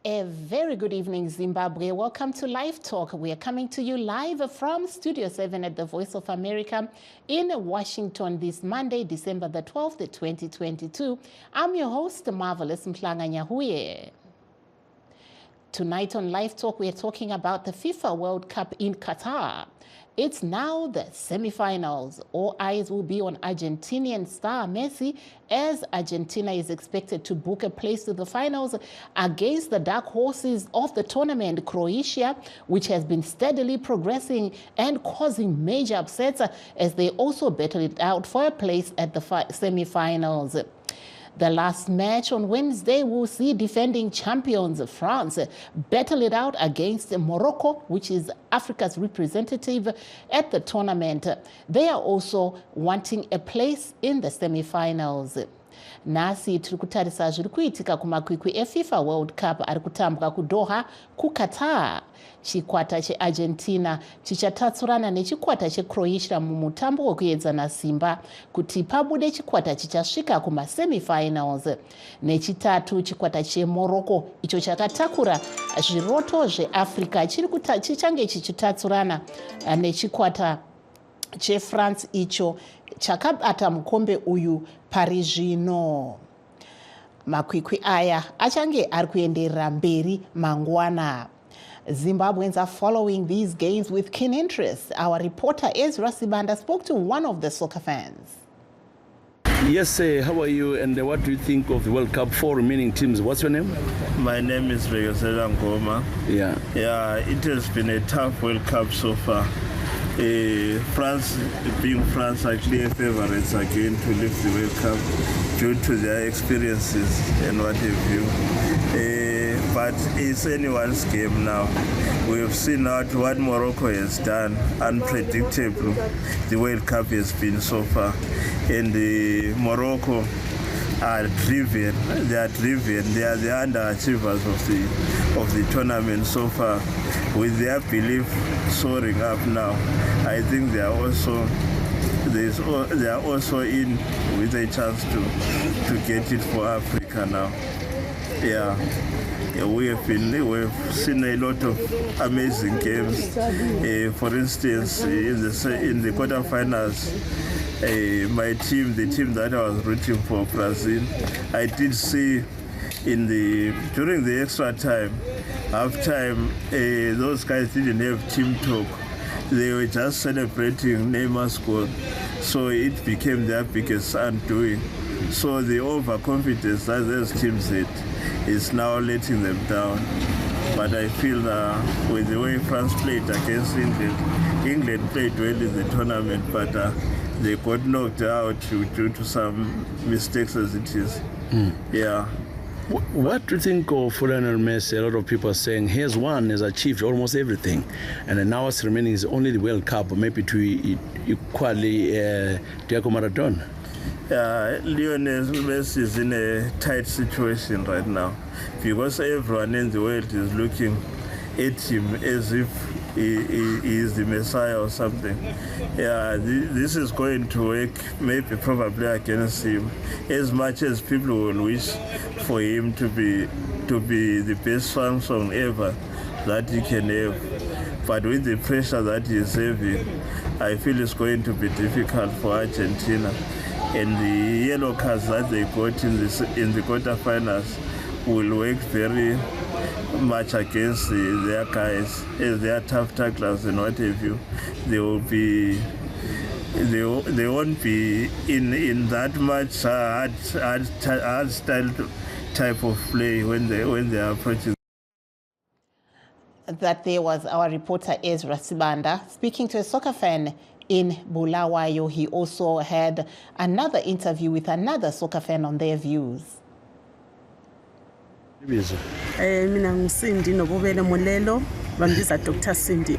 A very good evening, Zimbabwe. Welcome to LiveTalk. We are coming to you live from Studio 7 at the Voice of America in Washington this Monday, December the 12th, 2022. I'm your host, Marvelous Mhlanga Nyahuye. Tonight on LiveTalk, we are talking about the FIFA World Cup in Qatar. It's now the semi-finals. All eyes will be on Argentinian star Messi as Argentina is expected to book a place to the finals against the dark horses of the tournament, Croatia, which has been steadily progressing and causing major upsets as they also battle it out for a place at the semi-finals. The last match on Wednesday will see defending champions France battle it out against Morocco, which is Africa's representative at the tournament. They are also wanting a place in the semi-finals. Nasi turikutarisa zviri kuitika kumakwikwi eFIFA World Cup ari kutambwa kuDoha kuQatar. Chikwata cheArgentina chichatatsurana nechikwata cheCroatia mumutambo wekuedzana simba kuti pabude chikwata chichasvika kumasemi-finals. Nechitatu chikwata cheMorocco icho chakatakura zviroto zveAfrica chichange chichitatsurana nechikwata cheFrance icho chakabata mukombe uyu pari zvino. Makwikwi aya achange ari kuenderera mberi mangwana. Zimbabweans are following these games with keen interest. Our reporter Ezra Sibanda spoke to one of the soccer fans. Yes, how are you and what do you think of the World Cup? 4 remaining teams. What's your name? My name is Begosela Ngoma. Yeah, it has been a tough World Cup so far. France, being France, are clear favorites again to lift the World Cup due to their experiences and what have you. But it's anyone's game now. We have seen out what Morocco has done. Unpredictable the World Cup has been so far. And Morocco are driven. They are driven. They are the underachievers of the tournament so far. With their belief soaring up now, I think they are also in with a chance to get it for Africa now. Yeah, we've seen a lot of amazing games. For instance, in the quarterfinals, my team, the team that I was rooting for, Brazil, I did see during the extra time, halftime, those guys didn't have team talk. They were just celebrating Neymar's goal, so it became their biggest undoing. So the overconfidence that those teams had is now letting them down. But I feel with the way France played against England played well in the tournament, but they got knocked out due to some mistakes as it is. Yeah. What do you think of Lionel Messi? A lot of people are saying he has achieved almost everything, and now what's remaining is only the World Cup, maybe to equally Diego Maradona. Lionel Messi is in a tight situation right now because everyone in the world is looking at him as if he is the Messiah or something. Yeah, this is going to work probably against him, as much as people will wish for him to be the best song ever that he can have. But with the pressure that he is having, I feel it's going to be difficult for Argentina. And the yellow cards that they got in the quarterfinals will work very much against their guys, as they are tough tacklers and what have you. They won't be in that much hard style type of play when they are approaching. That there was our reporter Ezra Sibanda speaking to a soccer fan in Bulawayo. He also had another interview with another soccer fan on their views. Mina nguSindi nobubele Molelo bambiza Dr. Cindy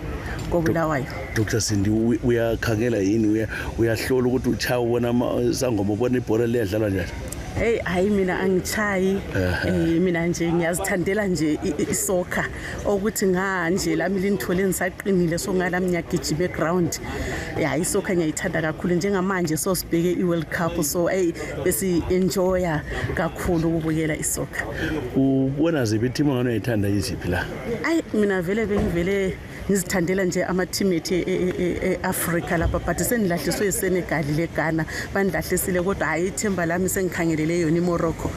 koBulawayo. Dr. Cindy, uyakhangela yini uyahlola ukuthi uchawa ubona sangoma ubona ibhola liyadlalwa njani? Hey, hayi mina angichayi. Mina nje ngiyazithandela nje isoccer ukuthi nganje lami linithole nisaqinile so ngala ngiyagijima eground. Yeah, isoccer ngiyayithanda kakhulu njengamanje so sibheke iWorld Cup so besi enjoya kakhulu ukubukela isoccer. Ubona ziphi team onayithanda yiziphi la? Ay mina vele ngizithandela nje ama teammate eAfrica lapha but senilahliswe eSenegal leGhana banilahlisile kodwa hayi ithemba lami sengikhangelele yona iMorocco.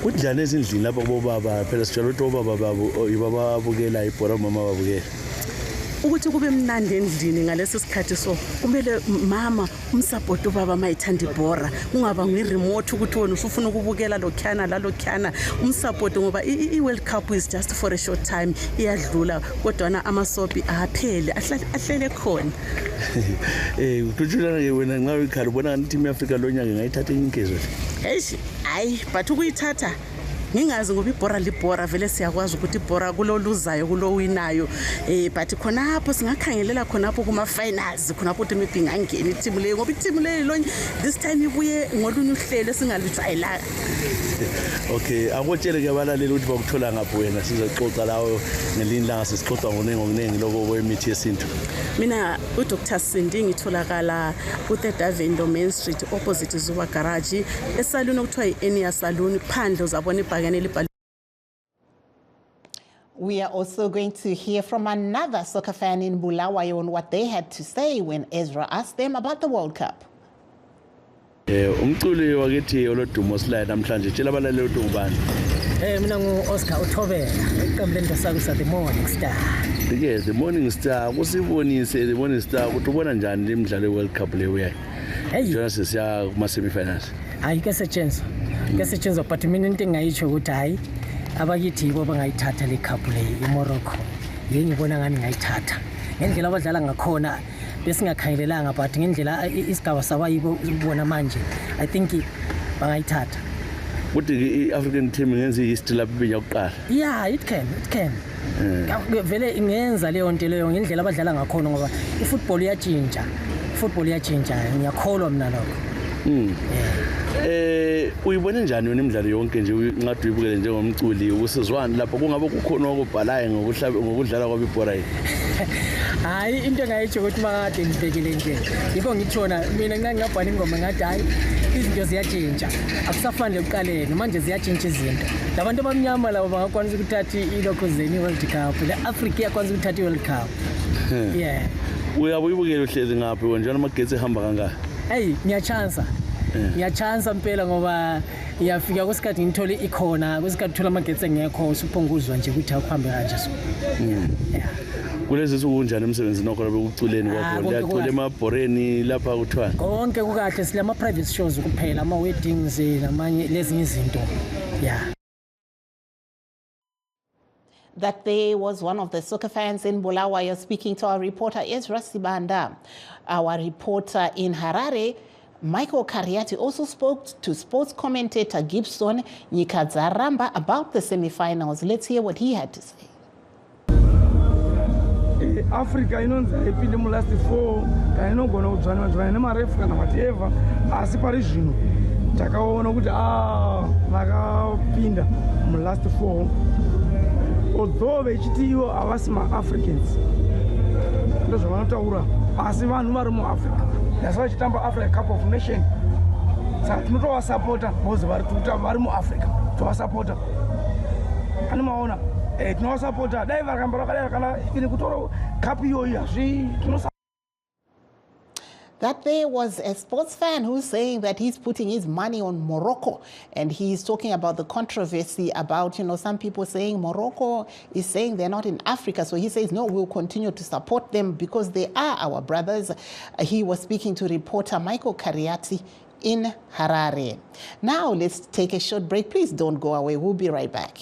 Kunjani ezindlini lapha bobaba phela sijalo ukuthi obaba babo ibababukela ibhola mama babukela. Ukuthi kube mnandi endlini ngalesi sikhathi so kumele mama umsupport ubaba mayithanda ibhora kungaba ngiremote ukuthi wona usufuna ukubukela lokhana la lokhana umsupport ngoba iWorld Cup is just for a short time iyadlula kodwa na amasopi aphele ahlele khona. Kujulana ke wena nxa uyikhala ubona ngathi team yaAfrica lonyaka ngayithatha inkezo. Hayi but ukuyithatha ngingazi ngoba ibhora libhora vele siyakwazi ukuthi ibhora kuloluzayo kulowinayo but khonapho singakhangelela khonapho kuma finals khonapho ukuthi maybe ngangena iteam leyo ngoba iteam leyo this time ibuye ngolunye uhlelo esingalujayela. Okay, akutshele ke abalaleli ukuthi bakuthola ngapho wena sizoxoxa lawo ngelinye ilanga sisixoxa ngokunengi lokho kwemithi yesintu. Mina uDr Sindi ngitholakala ku-3rd Avenue Main Street opposite Zuba Garage esaluni okuthiwa i-Enia Salon phandle uzabona ibhakane elibhaliwe. We are also going to hear from another soccer fan in Bulawayo on what they had to say when Ezra asked them about the World Cup. Umculi wakithi olodumo slide namhlanje tshela abalaleli ukuthi ubani. Mina ngu-Oscar Uthobela iqembu lendosakusa The Morning Star. Yes, The Morning Star kusibonise The Morning Star ukuthi ubona njani imidlalo yeWorld Cup leyo uyayi. Njena sesiya kuma semi-finals. Hayi kesetshenzwa but mina into engayitsho ukuthi hayi abakithi yibo bangayithatha le cup leyo iMorocco. Yini ngibona ngani ngayithatha. Ngendlela abadlala ngakhona besingakhangelelanga but ngendlela isigaba sabayibo ubona manje I think bangayithatha. Ukuthi iAfrican team ngenzi history lapha ibinya ukuqala. Yeah, it can. Vele ingenza leyo nto leyo ngendlela abadlala ngakhona ngoba ifootball iyatshintsha ngiyakholwa mina lokho. Uyibone njani wena imidlalo yonke nje ngathi uyibukele njengomculi ukusizwana lapha kungabe kukhona okubhalayo ngokudlala kwabibhora yini? Hayi into engayitsho ukuthi makade ngibhekele nje yiko ngithona mina ngingabhala ingoma ngathi hayi izinto ziyatshintsha akusafani ekuqaleni manje ziyatshintsha izinto labantu abamnyama labo bangakwanisa ukuthatha ilokhuzeni iWorld Cup leAfrica iyakwanisa ukuthatha iWorld Cup. Yeah, uyabe uyibukele uhlezi ngaphi wena njalo amagetsi ehamba kangaka? Hey, ngiyachansa mpela ngoba iyafika kwesikhathi ngithole ikhona kwesikhathi thola amagetsi engekho usuphonguzwa nje ukuthi akuhambe kanje so. Yeah. Kulezi sokunjani emsebenzini wakho lapha ukuculeni kwakho liyacula emabhoreni lapha kuthiwa konke kukahle silama private shows kuphela ama weddings namanye lezi izinto. Yeah. That there was one of the soccer fans in Bulawayo speaking to our reporter Ezra Sibanda. Our reporter in Harare, Michael Kariati, also spoke to sports commentator Gibson Nyikadzaramba about the semi-finals. Let's hear what he had to say. Africa inonzi ipinde mu last 4 kainogona kudzvanwa nemarefu kana whatever asi pari zvino takaona kuti vakapinda mu last 4 although vechiti ivo havasi maAfricans ndozvavanotaura asi vanhu vari muAfrica asi vachitamba Africa Cup of Nations saka tinotovasapota because vari muAfrica tovasapota ani maona tinovasapota dai vakamba vakadai kana ini kutora cup iyoyi hazvi That there was a sports fan who's saying that he's putting his money on Morocco, and he's talking about the controversy about, some people saying Morocco is saying they're not in Africa. So he says, no, we'll continue to support them because they are our brothers. He was speaking to reporter Michael Kariati in Harare. Now let's take a short break. Please don't go away. We'll be right back.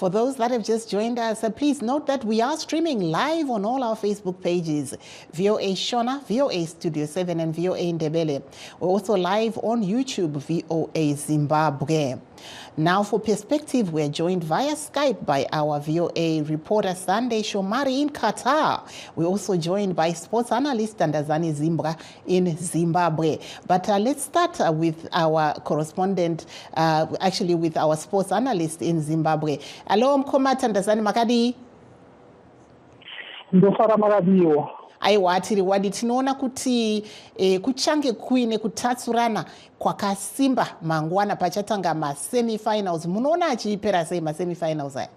For those that have just joined us, please note that we are streaming live on all our Facebook pages, VOA Shona, VOA Studio 7, and VOA Ndebele. We're also live on YouTube, VOA Zimbabwe. Now for perspective, we're joined via Skype by our VOA reporter Sunday Shomari in Qatar. We're also joined by sports analyst Ndazani Zimbra in Zimbabwe. But let's start with our correspondent, actually with our sports analyst in Zimbabwe. Hello, Mkomata Ndazani Makadi. Ndofara Makadiyo. Aiwa tiri wadi tinoona kuti kuchange kuine kutatsurana kwakasimba mangwana pachatanga ma-semi-finals. Munoona achipera sei ma-semi-finals aya?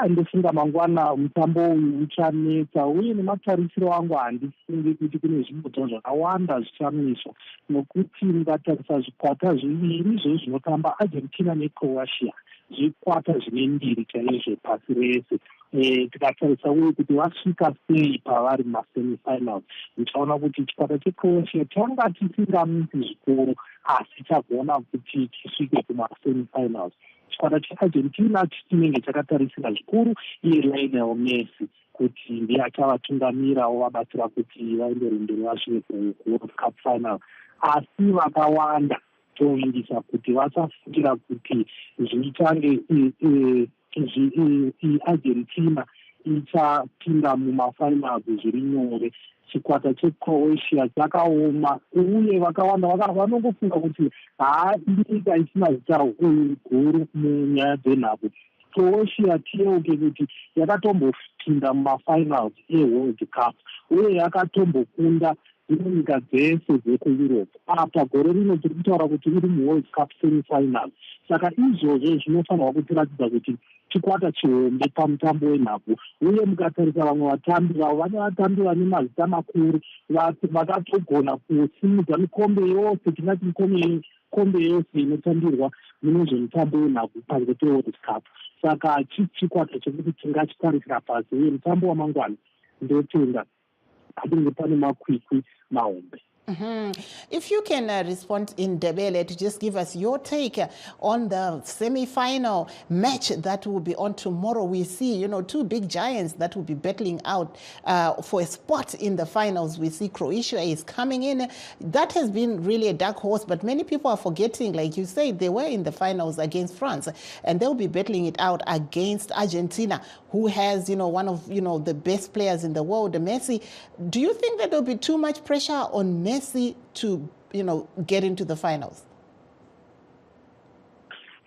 Ndofunga mangwana mutambo uyu uchanetsa uye nematarisiro angu handifungi kuti kune zvibudzo zvakawanda zvichamisa, nokuti mukatarisa zvikwata zviviri izvo zvinotamba Argentina neCroatia, zvikwata zvine ndiri chaizvo pasi rese. Tikatarisa uye kuti vasvika sei pavari masemifinals, ndichaona kuti chikwata cheCroatia changa chisingamisi zvikuru asi chagona kuti chisvike kumasemifinals. Chikwata cheArgentina chinenge chakatarisira zvikuru iye Lionel Messi kuti ndiye achavatungamira ovabatsira kuti vaende mberi vasvike kuWorld Cup final, asi vakawanda toindisa kuti vasafukira kuti zvichange Argentina ichapinda mumafinals zviri nyore. Chikwata cheCroatia chakaoma uye vakawanda vanongofunga kuti nyika isina zita guru munyaya dzenhabvu. Croatia tiyeuke kuti yakatombopinda mumafinals eWorld Cup uye yakatombokunda nyika dzese dzekuEurope. Apa gore rino tiri kutaura kuti iri muWorld Cup semifinals. Saka izvozvo zvinofanirwa kutiratidza kuti chikwata chihombe pamutambo wenhabvu. Uye mukatarisa vamwe vatambi vavo vane vatambi vane mazita makuru vakatogona kusimudza mikombe yose, tingati mikombe yose inotambirwa mune zvemutambo wenhabvu panze peWorld Cup. Saka chikwata chekuti tingachitarisira pasi uye mutambo wamangwana ndotenda patinge pane makwikwi mahombe. If you can respond in Ndebele to just give us your take on the semi-final match that will be on tomorrow. We see, two big giants that will be battling out for a spot in the finals. We see Croatia is coming in. That has been really a dark horse, but many people are forgetting, like you said, they were in the finals against France, and they'll be battling it out against Argentina, who has, one of, the best players in the world, Messi. Do you think that there'll be too much pressure on Messi to, get into the finals?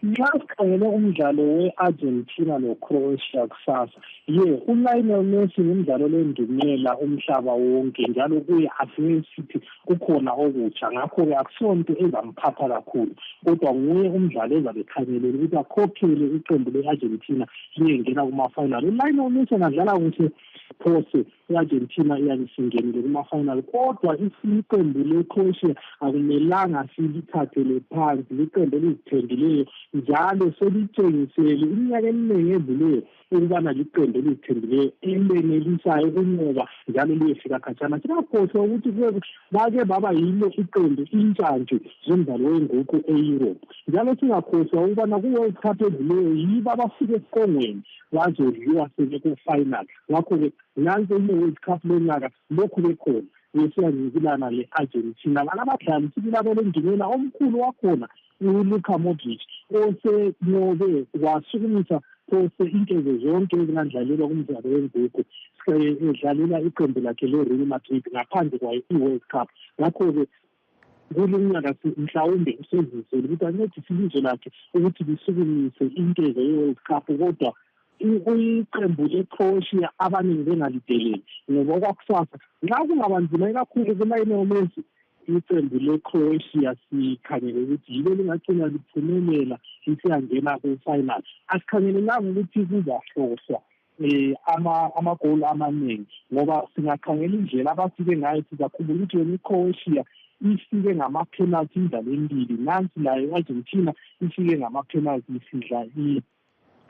Nasikhangele umdlalo we-Argentina no-Croatia kusasa, uLionel Messi ngumdlalo lendumela umhlaba wonke, njalo kuye asingesithi kukhona okutsha, ngakho-ke akusonto ezamphatha kakhulu, kodwa nguye umdlalo ezabe ekhangelele ukuthi akhokhele iqembu le-Argentina liyengena kuma-final. uLionel Messi angadlala kuhle phose i-Argentina iyabisingenile kuma-final, kodwa iqembu le-Croatia akumelanga silithathele phansi, liqembu elizithembileyo njalo selitshengisele iminyaka eminingi edluleyo ukubana liqembu elizithembileyo elenelisayo ukunqoba njalo liyefika khatshana. Singakhohlwa ukuthi bake baba yilo iqembu intshantshu zomdlalo wenguqu e-Europe, njalo singakhohlwa ukubana ku-World Cup edluleyo yibo abafike esiqongweni bazodliwa sebeku-final. Ngakho-ke nansi i-World Cup lonyaka lokhu bekhona besiyanyikelana le-Argentina. Ngalabadlali sibili lendumela omkhulu wakhona uLuka Modric osenqobe wasukumisa phose inkeze zonke ezingadlalelwa kumdlalo wenguqu, edlalela iqembu lakhe le-Real Madrid ngaphandle kwayo i-World Cup. Ngakho-ke kulo nyaka mhlawumbe usezisele ukuthi ancedise ilizwe lakhe ukuthi lisukumise inkeze ye-World Cup, kodwa iqembu le-Croatia abaningi bengalideleli ngoba okwakusasa nxa kungaba nzima ikakhulu kuLionel Messi, iqembu le-Croatia sikhangele ukuthi yilo lingagcina liphumelela lisiyangena ku-final. Asikhangelelanga ukuthi kuzahlohlwa amagoli amaningi ngoba singakhangela indlela abafike ngayo sizakhumbula ukuthi yona iCroatia ifike ngama-penalty imidlalo emibili, nansi layo i-Argentina ifike ngama-penalty isidla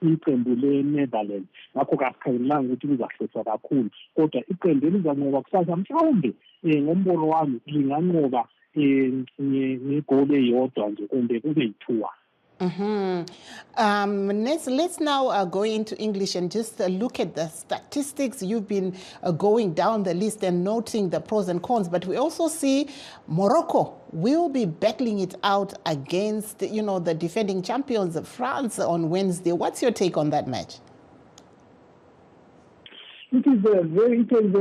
iqembu le-Netherlands. Ngakho kasikhangelelanga ukuthi kuzahlohlwa kakhulu, kodwa iqembu elizanqoba kusasa mhlawumbe ngombono wami linganqoba ngegoli eyodwa nje kumbe kube yi-2-1. Let's now go into English and just look at the statistics. You've been going down the list and noting the pros and cons, but we also see Morocco will be battling it out against, the defending champions of France on Wednesday. What's your take on that match? It is a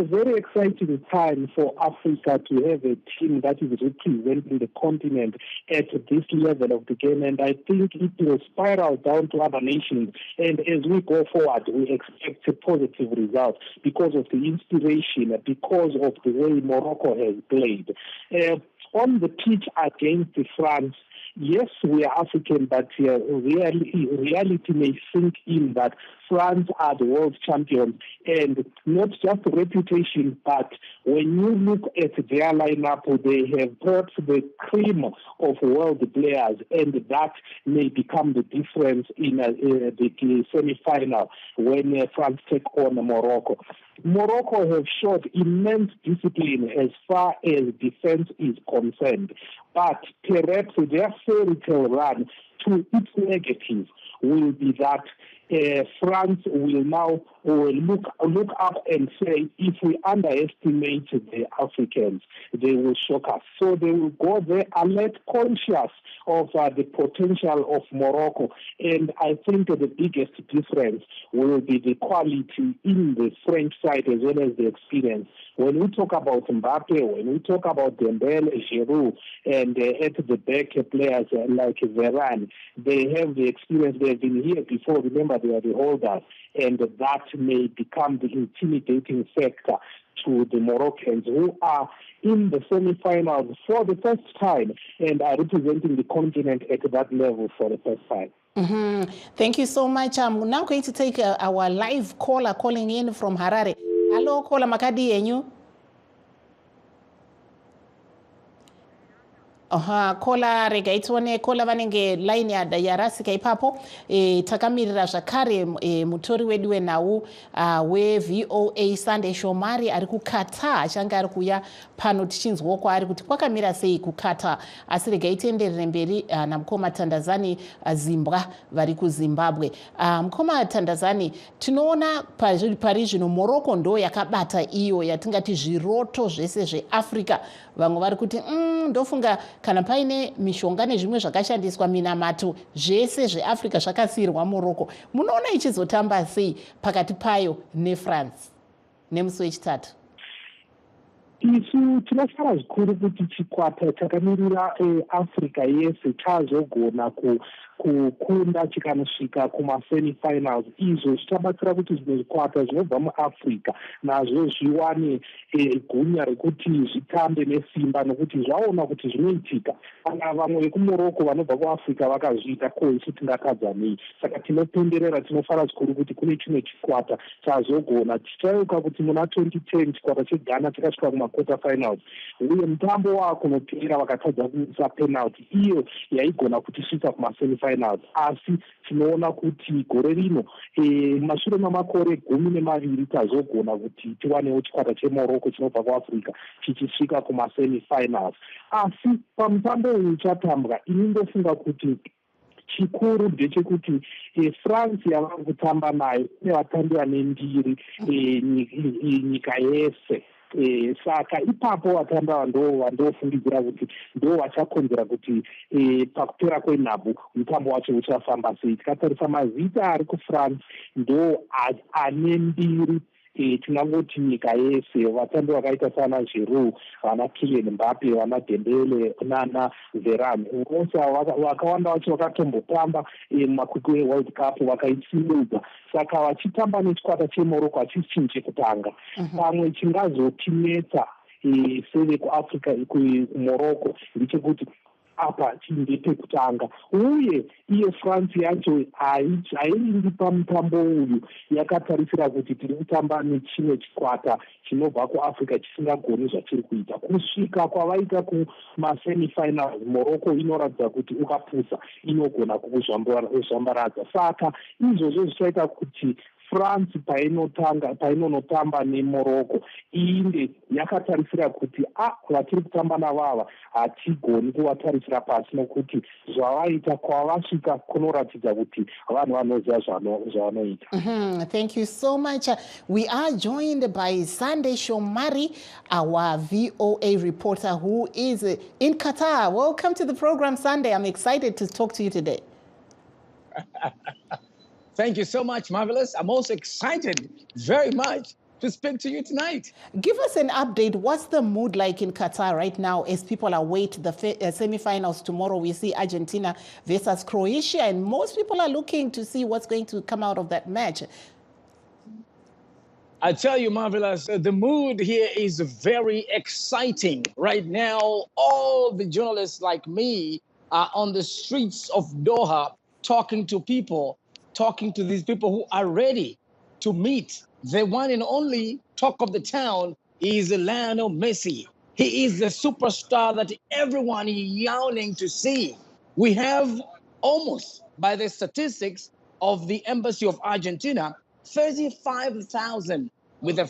very exciting time for Africa to have a team that is representing the continent at this level of the game, and I think it will spiral down to other nations. And as we go forward, we expect a positive result because of the inspiration, because of the way Morocco has played. On the pitch against France, yes, we are African, but reality may sink in that France are the world champions, and not just reputation, but when you look at their lineup, they have brought the cream of world players, and that may become the difference in the semi-final when France take on Morocco. Morocco have showed immense discipline as far as defense is concerned, but perhaps their fairy tale run to its negative will be that France will now look up and say, if we underestimate the Africans, they will shock us. So they will go there alert, conscious of the potential of Morocco. And I think the biggest difference will be the quality in the French side as well as the experience. When we talk about Mbappe, when we talk about Dembele, Giroud, and at the back players like Varane, they have the experience. They have been here before. Remember, they are the holders, and that may become the intimidating factor to the Moroccans, who are in the semi-finals for the first time and are representing the continent at that level for the first time. Thank you so much. I'm now going to take our live caller calling in from Harare. Hello, caller Makadi Enyu. Kola rega itone kola vanenge line ya rasika ipapo takamirira zvakare mutori wedu wenhau we-VOA Sunday Shomari ari kukata achanga ari kuya pano tichinzwawo kwaari kuti kwakamira sei kukata, asi rega itenderere mberi namukoma Tandazani Zimbwa vari kuZimbabwe. Mukoma Tandazani, tinoona pari zvino Morocco ndo yakabata iyo yatingati zviroto zvese zveAfrica. Vamwe vari kuti ndofunga kana paine mishonga nezvimwe zvakashandiswa minamato zvese zveAfrica zvakasiyirwa Morocco. Munoona ichizotamba sei pakati payo neFrance nemusi wechitatu? Isu tinofara zvikuru kuti chikwata chakamirira Africa yese chazogona kukunda chikanosvika kumasemi-finals. Izvo zvichabatsira kuti zvimwe zvikwata zvinobva muAfrica nazvo zviwane gunya rekuti zvitambe nesimba, nokuti zvaona kuti zvinoitika. Kana vamwe vekumorocco vanobva kuAfrica vakazviita, ko isu tingakadzanei? Saka tinopenderera, tinofara zvikuru kuti kune chimwe chikwata chazogona. Tichauka kuti muna 2010 chikwata cheGhana chakasvika quarter finals, uye mutambo wakunopera vakatadza kuisa penalty iyo yaigona kutisvitsa kumasemi-finals. Asi tinoona kuti gore rino mashure mamakore 12 tazogona kuti tiwanewo chikwata cheMorocco chinobva kuAfrica chichisvika kumasemi-finals. Asi pamutambo uyu uchatambwa, ini ndofunga kuti chikuru ndechekuti France yavari kutamba nayo ine vatambi vane ndiri nyika yese. Saka ipapo vatamba vandofungidzira kuti ndo vachakonzera kuti pakupera kwenhabvu mutambo wacho uchafamba sei. Tikatarisa mazita ari kuFrance ndo ane mbiri tingangoti nyika yese. Vatambi vakaita sana Giroud, vana Kylian Mbappe, vana Dembele nana Varane, vose vakawanda vacho vakatombotamba mumakwikwi eWorld Cup vakaisimudza. Saka vachitamba nechikwata cheMorocco hachichinje kutanga. Pamwe chingazotinetsa sevekuAfrica kuMorocco ndechekuti apa ndepekutanga, uye iye France yacho hairi pamutambo uyu yakatarisira kuti tiri kutamba nechimwe chikwata chinobva kuAfrica chisingagoni zvatiri kuita. Kusvika kwavaita kumasemi-finals, Morocco inoratidza kuti ukapusa inogona kukuzvambaradza. Saka izvozvo zvichaita kuti France painonotamba neMorocco inde yakatarisira kuti vatiri kutamba navava hatigoni kuvatarisira pasi nokuti zvavaita kwavasvika kunoratidza kuti vanhu vanoziva zvavanoita. Thank you so much. We are joined by Sunday Shomari, our VOA reporter who is in Qatar. Welcome to the program, Sunday. I'm excited to talk to you today. Thank you so much, Marvelous. I'm also excited very much to speak to you tonight. Give us an update. What's the mood like in Qatar right now as people await the semifinals tomorrow? We see Argentina versus Croatia, and most people are looking to see what's going to come out of that match. I tell you, Marvelous, the mood here is very exciting. Right now, all the journalists like me are on the streets of Doha talking to people, talking to these people who are ready to meet the one and only talk of the town is Lionel Messi. He is the superstar that everyone is yearning to see. We have almost, by the statistics of the Embassy of Argentina, 35,000 with a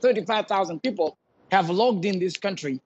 35,000 people have logged in this country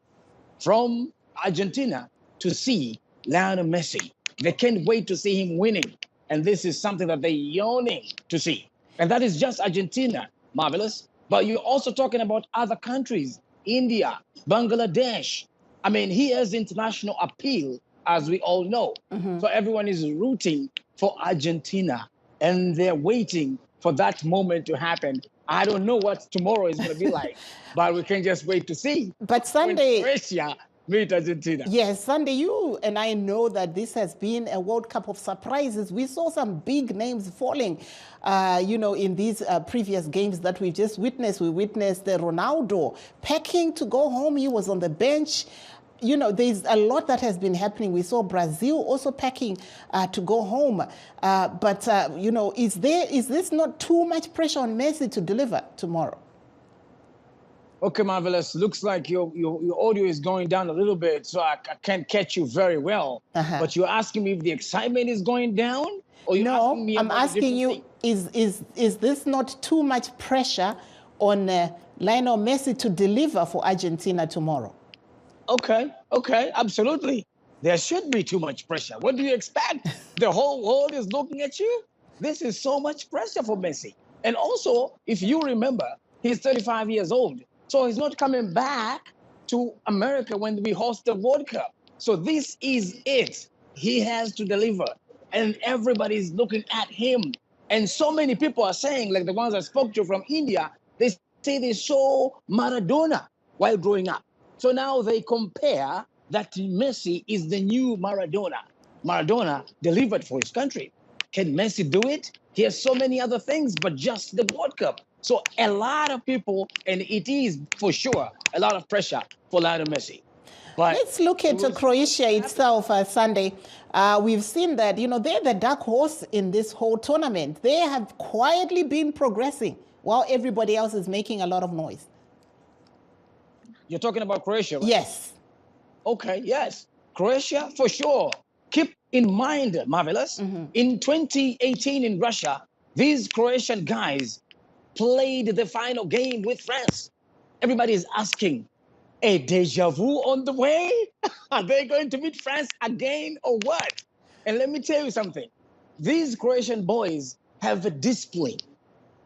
from Argentina to see Lionel Messi. They can't wait to see him winning. And this is something that they're yearning to see. And that is just Argentina, Marvelous. But you're also talking about other countries, India, Bangladesh. I mean, he has international appeal, as we all know. So everyone is rooting for Argentina, and they're waiting for that moment to happen. I don't know what tomorrow is going to be like, but we can just wait to see. But Sunday, Croatia meet Argentina. Yes, Sunday, you and I know that this has been a World Cup of surprises. We saw some big names falling, in these previous games that we just witnessed. We witnessed Ronaldo packing to go home. He was on the bench. There's a lot that has been happening. We saw Brazil also packing to go home. Is this not too much pressure on Messi to deliver tomorrow? Okay, Marvelous. Looks like your audio is going down a little bit, so I can't catch you very well. But you're asking me if the excitement is going down? Or you're asking me I'm asking you, is this not too much pressure on Lionel Messi to deliver for Argentina tomorrow? Okay, absolutely. There should be too much pressure. What do you expect? The whole world is looking at you? This is so much pressure for Messi. And also, if you remember, he's 35 years old. So he's not coming back to America when we host the World Cup. So this is it. He has to deliver. And everybody's looking at him. And so many people are saying, like the ones I spoke to from India, they say they saw Maradona while growing up. So now they compare that Messi is the new Maradona. Maradona delivered for his country. Can Messi do it? He has so many other things, but just the World Cup. So a lot of people, and it is for sure a lot of pressure for Lionel Messi. But let's look at Croatia itself, Sunday. We've seen that, they're the dark horse in this whole tournament. They have quietly been progressing while everybody else is making a lot of noise. You're talking about Croatia, right? Yes. Okay, yes. Croatia, for sure. Keep in mind, Marvelous, in 2018 in Russia, these Croatian guys played the final game with France. Everybody is asking, a deja vu on the way? Are they going to meet France again or what? And let me tell you something. These Croatian boys have a discipline,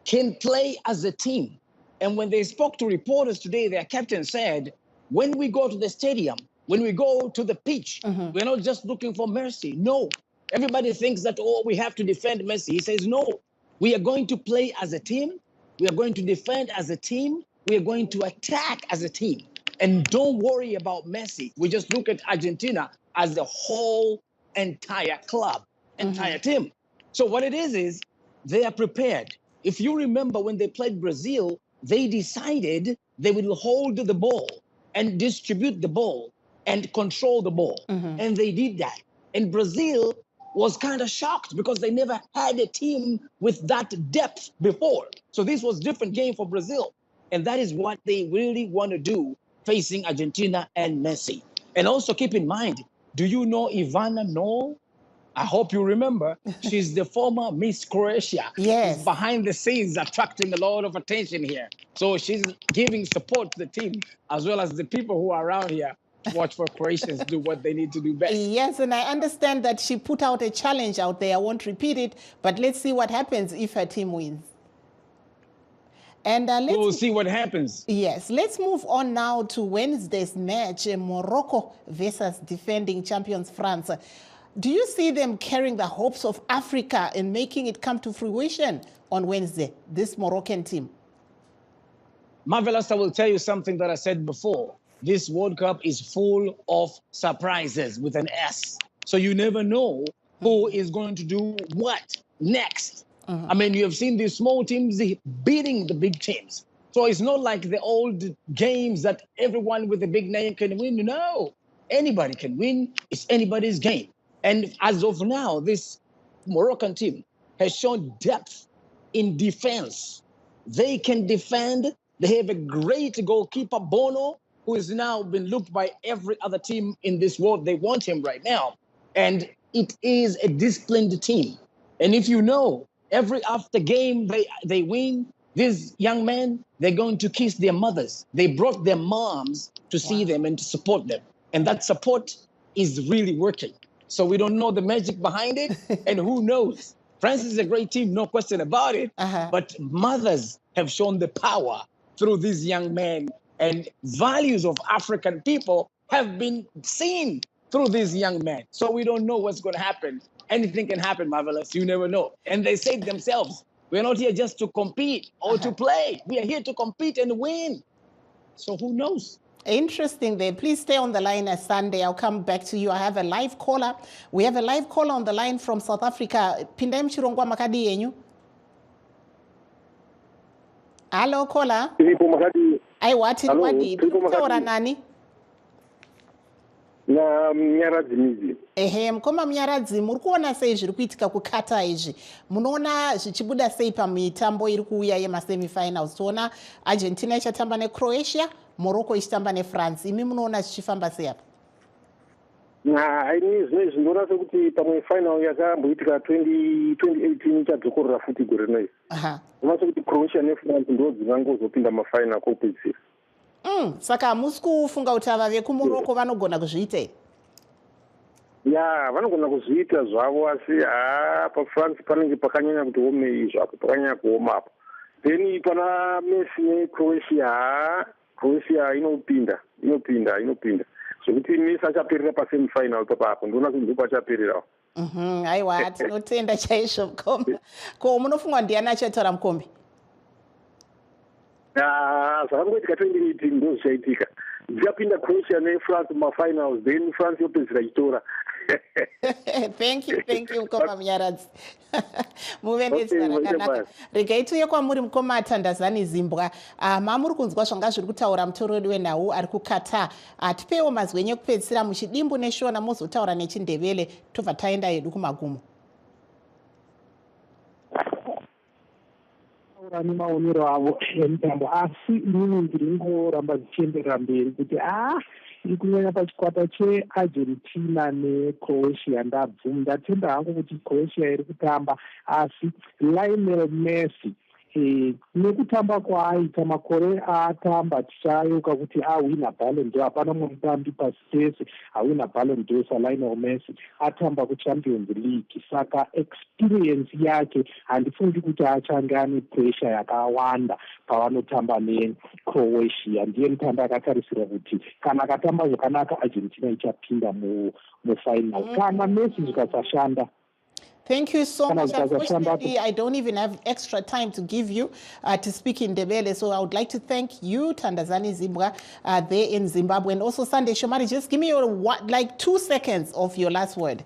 can play as a team. And when they spoke to reporters today, their captain said, when we go to the stadium, when we go to the pitch, we're not just looking for mercy. No. Everybody thinks that, we have to defend Messi. He says, no. We are going to play as a team. We are going to defend as a team. We are going to attack as a team. And don't worry about Messi. We just look at Argentina as the whole entire club, entire team. So what it is they are prepared. If you remember when they played Brazil, they decided they will hold the ball and distribute the ball and control the ball. And they did that. And Brazil was kind of shocked because they never had a team with that depth before. So this was a different game for Brazil. And that is what they really want to do facing Argentina and Messi. And also keep in mind, do you know Ivana Noel? I hope you remember, she's the former Miss Croatia. Yes. She's behind the scenes, attracting a lot of attention here. So she's giving support to the team, as well as the people who are around here to watch for Croatians do what they need to do best. Yes, and I understand that she put out a challenge out there. I won't repeat it, but let's see what happens if her team wins. And we'll see what happens. Yes, let's move on now to Wednesday's match, Morocco versus defending champions France. Do you see them carrying the hopes of Africa and making it come to fruition on Wednesday, this Moroccan team? Marvelous, I will tell you something that I said before. This World Cup is full of surprises with an S. So you never know who is going to do what next. I mean, you have seen these small teams beating the big teams. So it's not like the old games that everyone with a big name can win. No, anybody can win. It's anybody's game. And as of now, this Moroccan team has shown depth in defense. They can defend. They have a great goalkeeper, Bono, who has now been looked by every other team in this world. They want him right now. And it is a disciplined team. And if you know, every after game they win, these young men, they're going to kiss their mothers. They brought their moms to see them and to support them. And that support is really working. So we don't know the magic behind it. And who knows? France is a great team, no question about it. But mothers have shown the power through these young men. And values of African people have been seen through these young men. So we don't know what's going to happen. Anything can happen, Marvelous. You never know. And they say themselves, we're not here just to compete or to play. We are here to compete and win. So who knows? Interesting there. Please stay on the line as Sunday. I'll come back to you. I have a live caller. We have a live caller on the line from South Africa. Pindai mchirongwa makadi yenyu. Hello, caller. Aiwati wadi. Taura nani? Na Mnyaradzi mizi. Mkoma Mnyaradzi, muri kuona sei zviri kuitika kukata izvi? Munoona zvichibuda sei pamitambo iri kuuya yemasemifinals? Toona Argentina ichatamba neCroatia, Morocco ichitamba neFrance. Imi munoona zvichifamba sei apa? Ini zvino zvinoona sekuti pamwe final yakamboitika 2018 ichadzokorera futi gore rinoiri. Unoona sekuti Croatia neFrance ndo dzingangozopinda mafinal kokupedzisira. Saka hamusi kufunga kuti ava vekuMorocco vanogona kuzviita here? Ya, vanogona kuzviita zvavo, asi paFrance panenge pakanyanya kuti omei zvapo, pakanyanya kuoma apo. Then pana Messi neCroatia, Croatia inopinda. Zvekuti Messi achaperera pasemifinal papapo, ndoona kuti ndipo achapererawo. Aiwa, tinotenda chaizvo Mkombe. Ko munofunga ndiani achatora Mkombe? Zvakangoitika 2018 ndo zvichaitika. Dzichapinda Croatia neFrance mumafinals, then France yopedzisira ichitora. Thank you Mkoma Mnyaradzi. Muve nezera rakanaka. Regai tiuye kwamuri Mkoma Tandazani Zimbabwe. Mamuri kunzwa zvanga zviri kutaura mutorori wenhau ari kuKatar. Tipewo mazwi enyu ekupedzisira muchidimbu neshona mozotaura nechindevele tobva taenda hedu kumagumo. Ni maonero avo emutambo, asi inini ndiri ngoramba dzichienderera mberi kuti iri kunyanya pachikwata cheArgentina neCroatia. Ndatenda hangu kuti Croatia iri kutamba, asi Lionel Messi nekutamba kwaaita makore atamba tichayoka kuti awina Ballon d'Or. Hapana mumwe mutambi pasi pese awina Ballon d'Or saLionel Messi atamba kuChampions League. Saka experience yake handifungi kuti achange ane pressure yakawanda pavanotamba neCroatia. Ndiye mutambi akatarisira kuti kana akatamba zvakanaka Argentina ichapinda mufinal kana Messi zvikasashanda. Thank you so much. Unfortunately, I don't even have extra time to give you to speak in Ndebele. So I would like to thank you, Tandazani Zimbabwe, there in Zimbabwe. And also Sunday Shomari, just give me your 2 seconds of your last word.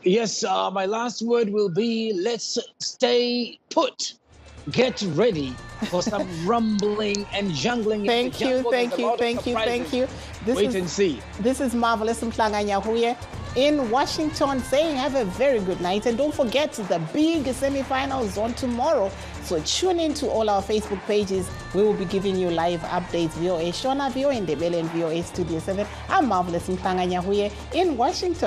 Yes, my last word will be, let's stay put. Get ready for some rumbling and jungling. Thank you. Wait and see. This is Marvelous Mhlanga-Nyahuye in Washington saying have a very good night. And don't forget the big semifinals on tomorrow. So tune in to all our Facebook pages. We will be giving you live updates. VOA Shona, VOA Ndebele, and VOA Studio 7. I'm Marvelous Mhlanga-Nyahuye in Washington.